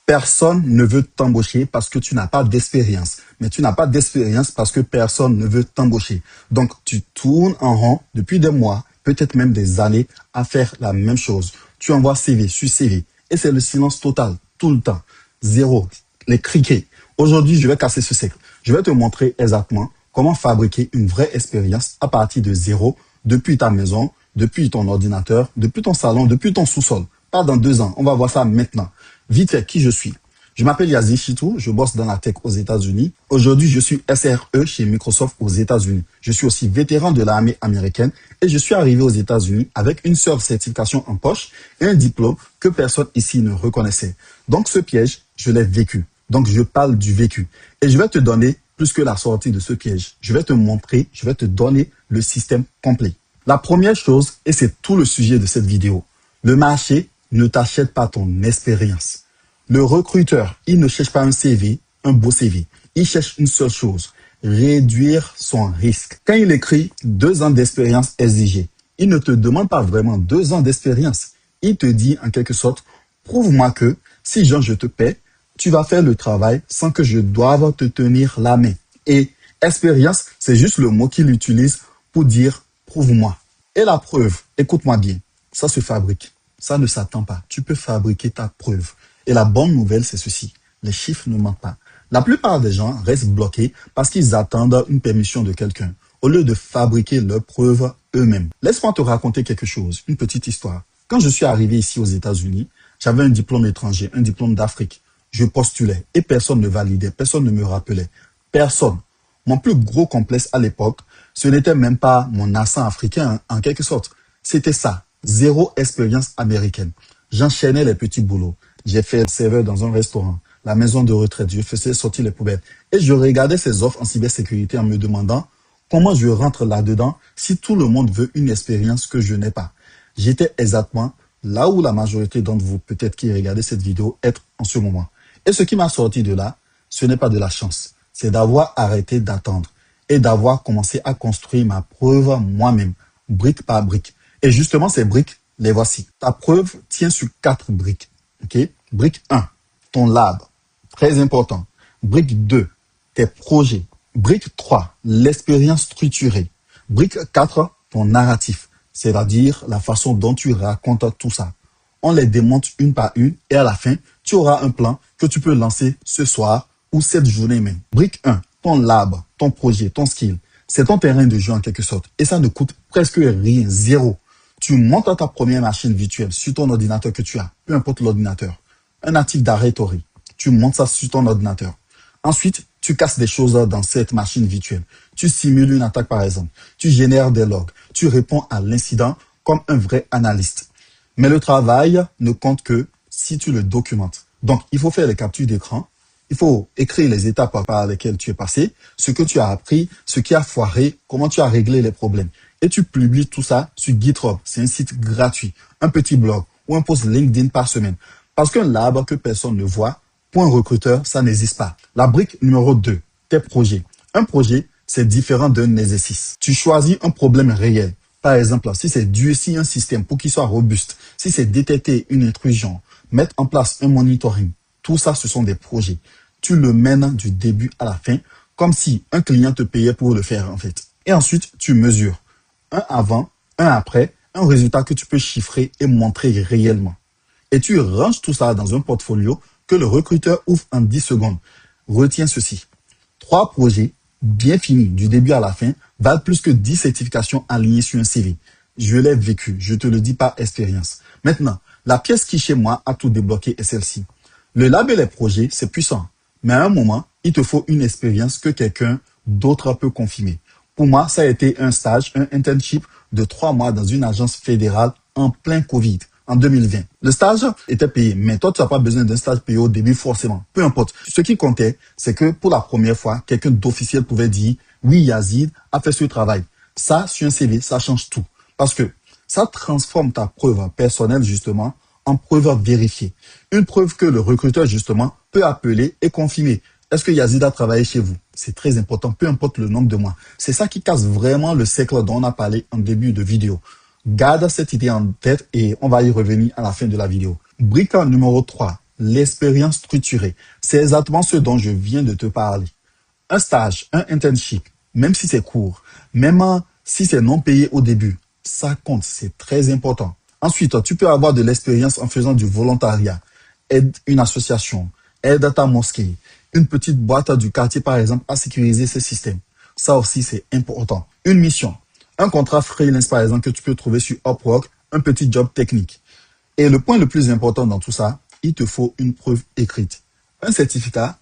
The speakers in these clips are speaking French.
Personne ne veut t'embaucher parce que tu n'as pas d'expérience. Mais tu n'as pas d'expérience parce que personne ne veut t'embaucher. Donc, tu tournes en rond depuis des mois, peut-être même des années, à faire la même chose. Tu envoies CV sur CV. Et c'est le silence total, tout le temps. Zéro. Les criquets. Aujourd'hui, je vais casser ce cercle. Je vais te montrer exactement comment fabriquer une vraie expérience à partir de zéro, depuis ta maison, depuis ton ordinateur, depuis ton salon, depuis ton sous-sol. Pas dans 2 ans. On va voir ça maintenant. Vite fait, qui je suis. Je m'appelle Yazid Chitou, je bosse dans la tech aux États-Unis. Aujourd'hui, je suis SRE chez Microsoft aux États-Unis. Je suis aussi vétéran de l'armée américaine et je suis arrivé aux États-Unis avec une seule certification en poche et un diplôme que personne ici ne reconnaissait. Donc ce piège, je l'ai vécu. Donc je parle du vécu. Et je vais te donner plus que la sortie de ce piège. Je vais te montrer, je vais te donner le système complet. La première chose, et c'est tout le sujet de cette vidéo, le marché ne t'achète pas ton expérience. Le recruteur, il ne cherche pas un CV, un beau CV. Il cherche une seule chose, réduire son risque. Quand il écrit 2 ans d'expérience exigée, il ne te demande pas vraiment 2 ans d'expérience. Il te dit en quelque sorte, prouve-moi que si je te paie, tu vas faire le travail sans que je doive te tenir la main. Et expérience, c'est juste le mot qu'il utilise pour dire prouve-moi. Et la preuve, écoute-moi bien, ça se fabrique. Ça ne s'attend pas. Tu peux fabriquer ta preuve. Et la bonne nouvelle, c'est ceci. Les chiffres ne mentent pas. La plupart des gens restent bloqués parce qu'ils attendent une permission de quelqu'un au lieu de fabriquer leurs preuves eux-mêmes. Laisse-moi te raconter quelque chose, une petite histoire. Quand je suis arrivé ici aux États-Unis, j'avais un diplôme étranger, un diplôme d'Afrique. Je postulais et personne ne validait, personne ne me rappelait. Personne. Mon plus gros complexe à l'époque, ce n'était même pas mon accent africain, en quelque sorte. C'était ça. Zéro expérience américaine. J'enchaînais les petits boulots. J'ai fait serveur dans un restaurant, la maison de retraite. Je faisais sortir les poubelles. Et je regardais ces offres en cybersécurité en me demandant comment je rentre là-dedans si tout le monde veut une expérience que je n'ai pas. J'étais exactement là où la majorité d'entre vous, peut-être qui regardez cette vidéo, êtes en ce moment. Et ce qui m'a sorti de là, ce n'est pas de la chance. C'est d'avoir arrêté d'attendre et d'avoir commencé à construire ma preuve moi-même, brique par brique. Et justement, ces briques, les voici. Ta preuve tient sur 4 briques. Okay? Brique 1, ton lab. Très important. Brique 2, tes projets. Brique 3, l'expérience structurée. Brique 4, ton narratif. C'est-à-dire la façon dont tu racontes tout ça. On les démonte une par une et à la fin, tu auras un plan que tu peux lancer ce soir ou cette journée même. Brique 1, ton lab, ton projet, ton skill. C'est ton terrain de jeu en quelque sorte. Et ça ne coûte presque rien, zéro. Tu montes ta première machine virtuelle sur ton ordinateur que tu as, peu importe l'ordinateur. Un Active Directory, tu montes ça sur ton ordinateur. Ensuite, tu casses des choses dans cette machine virtuelle. Tu simules une attaque par exemple. Tu génères des logs. Tu réponds à l'incident comme un vrai analyste. Mais le travail ne compte que si tu le documentes. Donc, il faut faire les captures d'écran. Il faut écrire les étapes par lesquelles tu es passé, ce que tu as appris, ce qui a foiré, comment tu as réglé les problèmes. Et tu publies tout ça sur GitHub. C'est un site gratuit, un petit blog ou un post LinkedIn par semaine. Parce qu'un lab que personne ne voit, pour un recruteur, ça n'existe pas. La brique numéro 2, tes projets. Un projet, c'est différent d'un exercice. Tu choisis un problème réel. Par exemple, si c'est durcir un système pour qu'il soit robuste, si c'est détecter une intrusion, mettre en place un monitoring, tout ça, ce sont des projets. Tu le mènes du début à la fin, comme si un client te payait pour le faire en fait. Et ensuite, tu mesures. Un avant, un après, un résultat que tu peux chiffrer et montrer réellement. Et tu ranges tout ça dans un portfolio que le recruteur ouvre en 10 secondes. Retiens ceci. 3 projets bien finis du début à la fin valent plus que 10 certifications alignées sur un CV. Je l'ai vécu, je te le dis par expérience. Maintenant, la pièce qui chez moi a tout débloqué est celle-ci. Le lab et les projets, c'est puissant. Mais à un moment, il te faut une expérience que quelqu'un d'autre peut confirmer. Pour moi, ça a été un stage, un internship de 3 mois dans une agence fédérale en plein Covid, en 2020. Le stage était payé, mais toi, tu n'as pas besoin d'un stage payé au début forcément. Peu importe. Ce qui comptait, c'est que pour la première fois, quelqu'un d'officiel pouvait dire « Oui, Yazid a fait ce travail ». Ça, sur un CV, ça change tout. Parce que ça transforme ta preuve personnelle, justement, en preuve vérifiée. Une preuve que le recruteur, justement, peut appeler et confirmer. Est-ce que Yazid a travaillé chez vous? C'est très important, peu importe le nombre de mois. C'est ça qui casse vraiment le cercle dont on a parlé en début de vidéo. Garde cette idée en tête et on va y revenir à la fin de la vidéo. Brique numéro 3, l'expérience structurée. C'est exactement ce dont je viens de te parler. Un stage, un internship, même si c'est court, même si c'est non payé au début, ça compte, c'est très important. Ensuite, tu peux avoir de l'expérience en faisant du volontariat, aide une association, aide à ta mosquée, une petite boîte du quartier par exemple à sécuriser ce système. Ça aussi, c'est important. Une mission, un contrat freelance par exemple que tu peux trouver sur Upwork, un petit job technique. Et le point le plus important dans tout ça, il te faut une preuve écrite. Un certificat,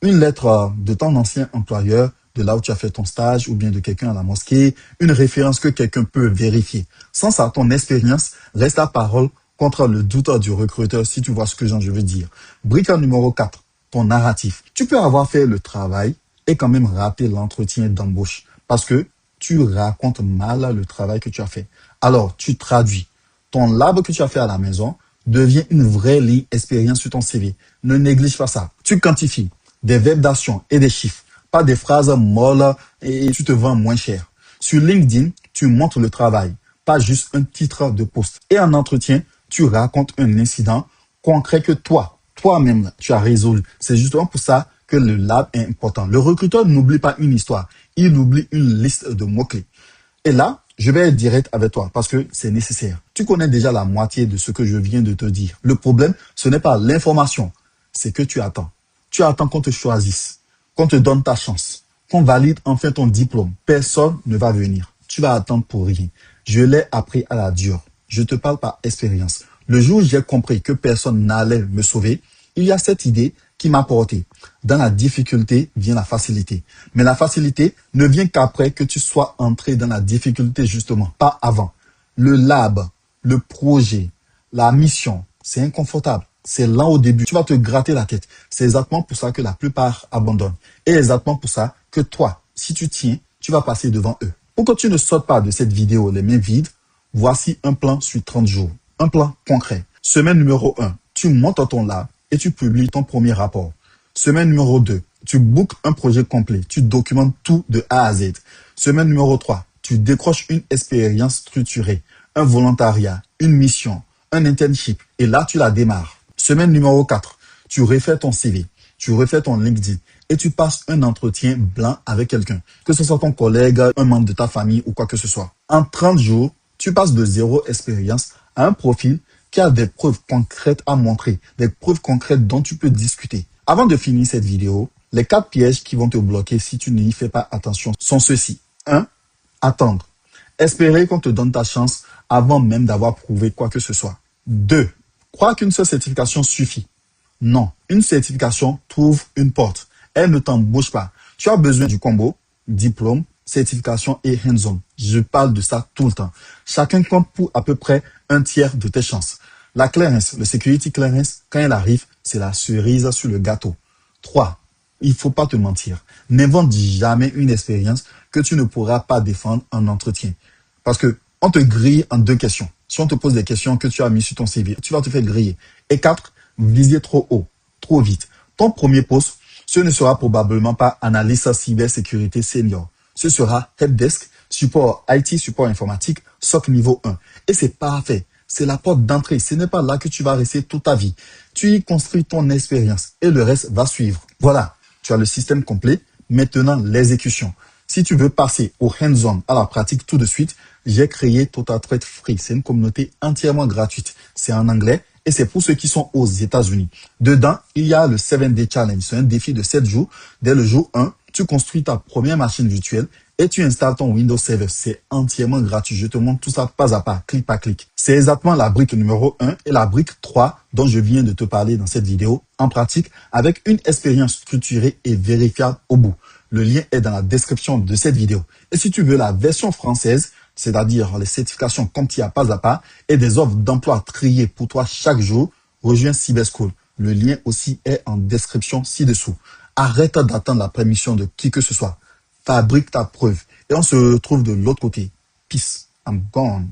une lettre de ton ancien employeur, de là où tu as fait ton stage ou bien de quelqu'un à la mosquée, une référence que quelqu'un peut vérifier. Sans ça, ton expérience reste la parole contre le doute du recruteur, si tu vois ce que je veux dire. Brique numéro 4, ton narratif. Tu peux avoir fait le travail et quand même rater l'entretien d'embauche parce que tu racontes mal le travail que tu as fait. Alors, tu traduis. Ton lab que tu as fait à la maison devient une vraie ligne expérience sur ton CV. Ne néglige pas ça. Tu quantifies des verbes d'action et des chiffres, pas des phrases molles et tu te vends moins cher. Sur LinkedIn, tu montres le travail, pas juste un titre de poste. Et en entretien, tu racontes un incident concret que toi-même, tu as résolu. C'est justement pour ça que le lab est important. Le recruteur n'oublie pas une histoire, il oublie une liste de mots-clés. Et là, je vais être direct avec toi parce que c'est nécessaire. Tu connais déjà la moitié de ce que je viens de te dire. Le problème, ce n'est pas l'information, c'est que tu attends. Tu attends qu'on te choisisse, qu'on te donne ta chance, qu'on valide enfin ton diplôme. Personne ne va venir. Tu vas attendre pour rien. Je l'ai appris à la dure. Je te parle par expérience. Le jour où j'ai compris que personne n'allait me sauver, il y a cette idée qui m'a porté. Dans la difficulté vient la facilité. Mais la facilité ne vient qu'après que tu sois entré dans la difficulté justement, pas avant. Le lab, le projet, la mission, c'est inconfortable. C'est lent au début. Tu vas te gratter la tête. C'est exactement pour ça que la plupart abandonnent. Et exactement pour ça que toi, si tu tiens, tu vas passer devant eux. Pour que tu ne sautes pas de cette vidéo les mains vides, voici un plan sur 30 jours. Un plan concret. Semaine numéro 1, tu montes ton lab et tu publies ton premier rapport. Semaine numéro 2, tu bookes un projet complet. Tu documentes tout de A à Z. Semaine numéro 3, tu décroches une expérience structurée, un volontariat, une mission, un internship. Et là, tu la démarres. Semaine numéro 4, tu refais ton CV, tu refais ton LinkedIn et tu passes un entretien blanc avec quelqu'un, que ce soit ton collègue, un membre de ta famille ou quoi que ce soit. En 30 jours, tu passes de zéro expérience à un profil qui a des preuves concrètes à montrer, des preuves concrètes dont tu peux discuter. Avant de finir cette vidéo, les 4 pièges qui vont te bloquer si tu n'y fais pas attention sont ceux-ci. 1. Attendre. Espérer qu'on te donne ta chance avant même d'avoir prouvé quoi que ce soit. 2. Croire qu'une seule certification suffit. Non, une certification trouve une porte. Elle ne t'embauche pas. Tu as besoin du combo, diplôme, certification et hands-on. Je parle de ça tout le temps. Chacun compte pour à peu près un tiers de tes chances. La clearance, le security clearance, quand elle arrive, c'est la cerise sur le gâteau. 3. Il faut pas te mentir. N'invente jamais une expérience que tu ne pourras pas défendre en entretien. Parce que on te grille en 2 questions. Si on te pose des questions que tu as mis sur ton CV, tu vas te faire griller. Et 4, viser trop haut, trop vite. Ton premier poste, ce ne sera probablement pas analyste cybersécurité senior. Ce sera helpdesk, support IT, support informatique, SOC niveau 1. Et c'est parfait. C'est la porte d'entrée. Ce n'est pas là que tu vas rester toute ta vie. Tu y construis ton expérience et le reste va suivre. Voilà, tu as le système complet. Maintenant, l'exécution. Si tu veux passer au hands-on, à la pratique tout de suite, j'ai créé Total Threat Free. C'est une communauté entièrement gratuite. C'est en anglais et c'est pour ceux qui sont aux États-Unis. Dedans, il y a le 7-Day Challenge. C'est un défi de 7 jours. Dès le jour 1, tu construis ta première machine virtuelle et tu installes ton Windows Server. C'est entièrement gratuit. Je te montre tout ça pas à pas, clic par clic. C'est exactement la brique numéro 1 et la brique 3 dont je viens de te parler dans cette vidéo en pratique avec une expérience structurée et vérifiable au bout. Le lien est dans la description de cette vidéo. Et si tu veux la version française, c'est-à-dire les certifications comme tu as pas à pas et des offres d'emploi triées pour toi chaque jour, rejoins Cyberschool. Le lien aussi est en description ci-dessous. Arrête d'attendre la permission de qui que ce soit. Fabrique ta preuve et on se retrouve de l'autre côté. Peace. I'm gone.